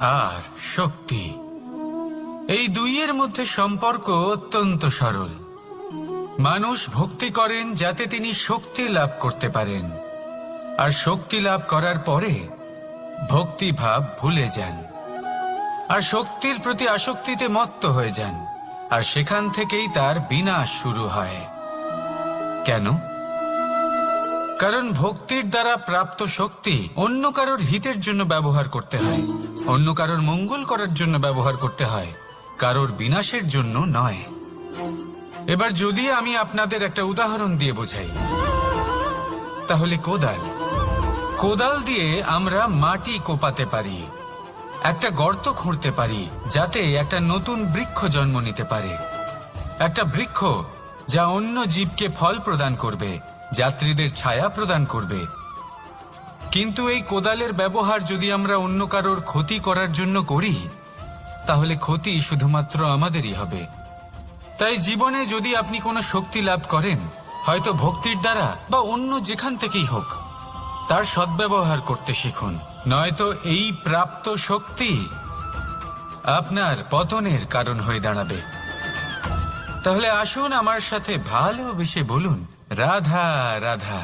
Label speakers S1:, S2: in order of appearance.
S1: আর শক্তি, এই দুইয়ের মধ্যে সম্পর্ক অত্যন্ত সরল। মানুষ ভক্তি করেন যাতে তিনি শক্তি লাভ করতে পারেন, আর শক্তি লাভ করার পরে ভক্তি ভাব ভুলে যান আর শক্তির প্রতি আসক্তিতে মত্ত হয়ে যান, আর সেখান থেকেই তার বিনাশ শুরু হয়। কেন? কারণ ভক্তির দ্বারা প্রাপ্ত শক্তি অন্য কারোর হিতের জন্য ব্যবহার করতে হয়, অন্য কারোর মঙ্গল করার জন্য ব্যবহার করতে হয়, কারোর বিনাশের জন্য নয়। এবার যদি আমি আপনাদের একটা উদাহরণ দিয়ে বোঝাই, তাহলে কোদাল দিয়ে আমরা মাটি কোপাতে পারি, একটা গর্ত খুঁড়তে পারি যাতে একটা নতুন বৃক্ষ জন্ম নিতে পারে, একটা বৃক্ষ যা অন্য জীবকে ফল প্রদান করবে, যাত্রীদের ছায়া প্রদান করবে। কিন্তু এই কোদালের ব্যবহার যদি আমরা অন্য কারোর ক্ষতি করার জন্য করি, তাহলে ক্ষতি শুধুমাত্র আমাদেরই হবে। তাই জীবনে যদি আপনি কোনো শক্তি লাভ করেন, হয়তো ভক্তির দ্বারা বা অন্য যেখান থেকেই হোক, তার সদ্ব্যবহার করতে শিখুন, নয়তো এই প্রাপ্ত শক্তি আপনার পতনের কারণ হয়ে দাঁড়াবে। তাহলে আসুন আমার সাথে ভালোবেসে বলুন, রাধা রাধা।